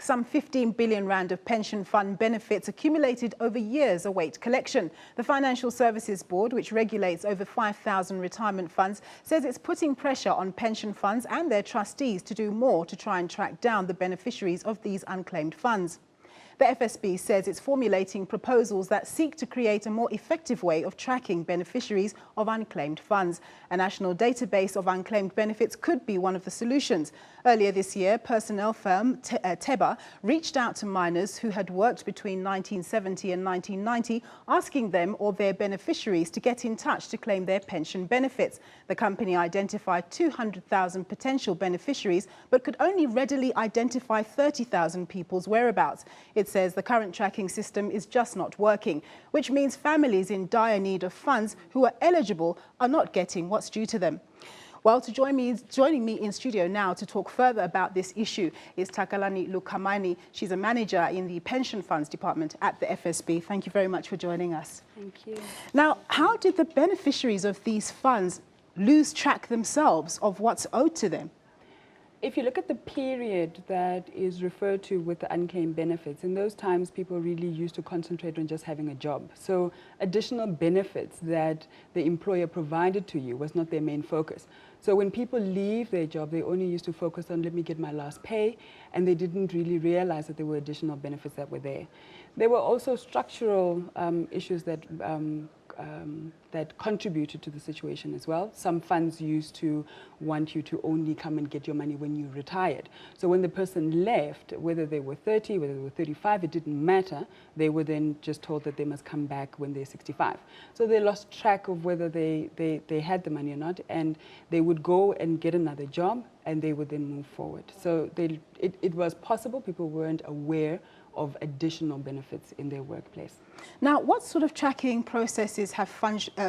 Some 15 billion rand of pension fund benefits accumulated over years await collection. The Financial Services Board, which regulates over 5,000 retirement funds, says it's putting pressure on pension funds and their trustees to do more to try and track down the beneficiaries of these unclaimed funds. The FSB says it's formulating proposals that seek to create a more effective way of tracking beneficiaries of unclaimed funds. A national database of unclaimed benefits could be one of the solutions. Earlier this year, personnel firm Teba reached out to miners who had worked between 1970 and 1990, asking them or their beneficiaries to get in touch to claim their pension benefits. The company identified 200,000 potential beneficiaries, but could only readily identify 30,000 people's whereabouts. It says the current tracking system is just not working, which means families in dire need of funds who are eligible are not getting what's due to them. Well, joining me in studio now to talk further about this issue is Takalani Lukhai-mane. She's a manager in the pension funds department at the FSB. Thank you very much for joining us. Thank you. Now, how did the beneficiaries of these funds lose track themselves of what's owed to them? If you look at the period that is referred to with the unclaimed benefits, in those times people really used to concentrate on just having a job. So additional benefits that the employer provided to you was not their main focus. So when people leave their job, they only used to focus on, let me get my last pay, and they didn't really realize that there were additional benefits that were there. There were also structural issues that that contributed to the situation as well. Some funds used to want you to only come and get your money when you retired. So when the person left, whether they were 30, whether they were 35, it didn't matter. They were then just told that they must come back when they're 65. So they lost track of whether they had the money or not, and they would go and get another job, and they would then move forward. So it was possible, people weren't aware of additional benefits in their workplace. Now, what sort of tracking processes have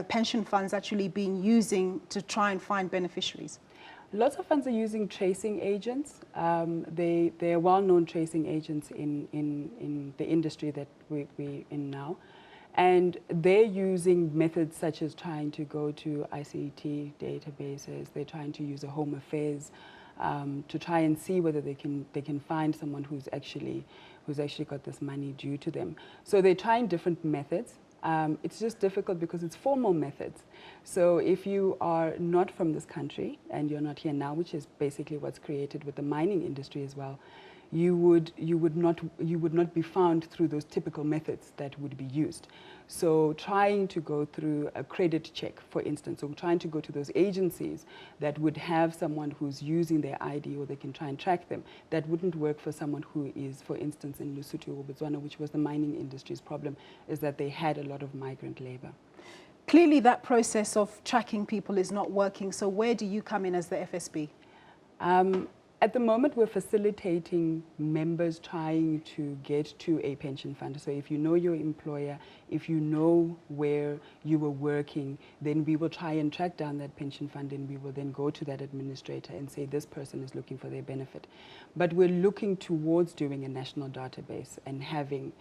pension funds actually been using to try and find beneficiaries? Lots of funds are using tracing agents. They are well-known tracing agents in the industry that we're in now. And they're using methods such as trying to go to ICT databases. They're trying to use a Home Affairs to try and see whether they can find someone who's actually got this money due to them. So they're trying different methods. It's just difficult because it's formal methods. So if you are not from this country and you're not here now, which is basically what's created with the mining industry as well, you would not be found through those typical methods that would be used. So trying to go through a credit check, for instance, or trying to go to those agencies that would have someone who's using their ID or they can try and track them, that wouldn't work for someone who is, for instance, in Lesotho or Botswana, which was the mining industry's problem, is that they had a lot of migrant labor. Clearly that process of tracking people is not working, so where do you come in as the FSB? At the moment, we're facilitating members trying to get to a pension fund. So if you know your employer, if you know where you were working, then we will try and track down that pension fund, and we will then go to that administrator and say this person is looking for their benefit. But we're looking towards doing a national database and having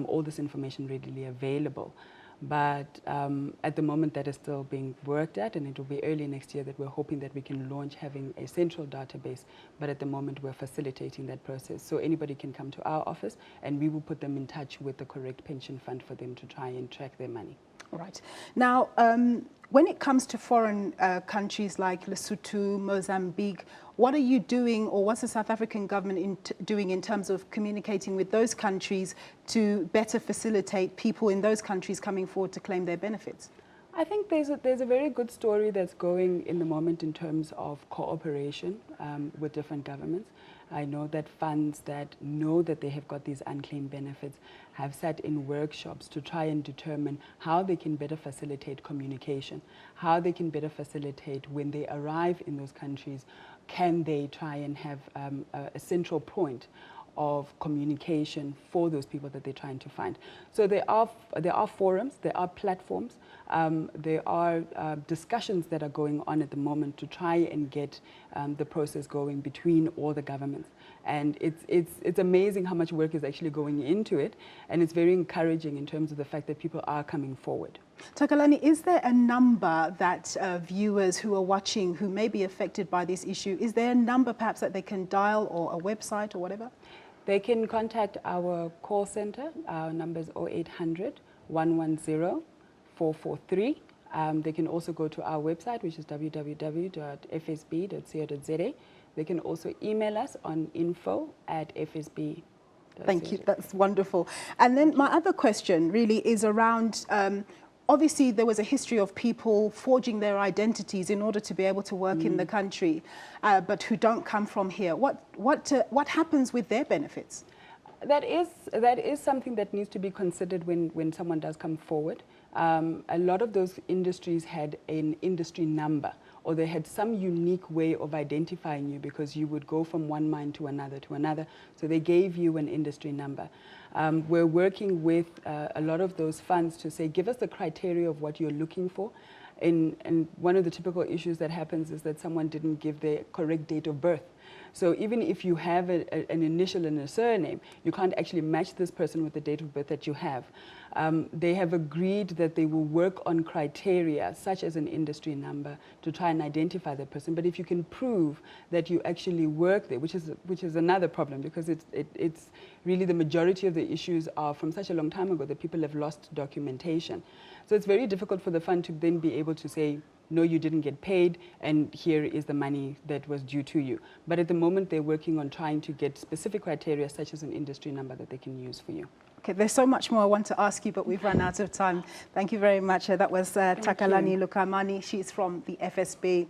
all this information readily available. But at the moment that is still being worked at, and it will be early next year that we're hoping that we can launch having a central database. But at the moment we're facilitating that process. So anybody can come to our office and we will put them in touch with the correct pension fund for them to try and track their money. All right. Now, when it comes to foreign countries like Lesotho, Mozambique, what are you doing, or what's the South African government doing in terms of communicating with those countries to better facilitate people in those countries coming forward to claim their benefits? I think there's a very good story that's going in the moment in terms of cooperation with different governments. I know that funds that know that they have got these unclaimed benefits have sat in workshops to try and determine how they can better facilitate communication, how they can better facilitate when they arrive in those countries, can they try and have a central point of communication for those people that they're trying to find. So there are forums, there are platforms, there are discussions that are going on at the moment to try and get the process going between all the governments. And it's amazing how much work is actually going into it, and it's very encouraging in terms of the fact that people are coming forward. Takalani, is there a number that viewers who are watching who may be affected by this issue, is there a number perhaps that they can dial, or a website or whatever? They can contact our call center. Our number is 0800 110 443. They can also go to our website, which is www.fsb.co.za. They can also email us on info@fsb.co.za. Thank you. That's wonderful. And then my other question really is around, obviously there was a history of people forging their identities in order to be able to work in the country, but who don't come from here. What happens with their benefits? That is something that needs to be considered when someone does come forward. A lot of those industries had an industry number, or they had some unique way of identifying you because you would go from one mine to another. So they gave you an industry number. We're working with a lot of those funds to say, give us the criteria of what you're looking for. And one of the typical issues that happens is that someone didn't give their correct date of birth. So even if you have an initial and a surname, you can't actually match this person with the date of birth that you have. They have agreed that they will work on criteria such as an industry number to try and identify the person. But if you can prove that you actually work there, which is another problem, because it's really the majority of the issues are from such a long time ago that people have lost documentation. So it's very difficult for the fund to then be able to say, no, you didn't get paid, and here is the money that was due to you. But at the moment, they're working on trying to get specific criteria, such as an industry number, that they can use for you. Okay, there's so much more I want to ask you, but we've run out of time. Thank you very much. That was Takalani Lukhai-mane. She's from the FSB.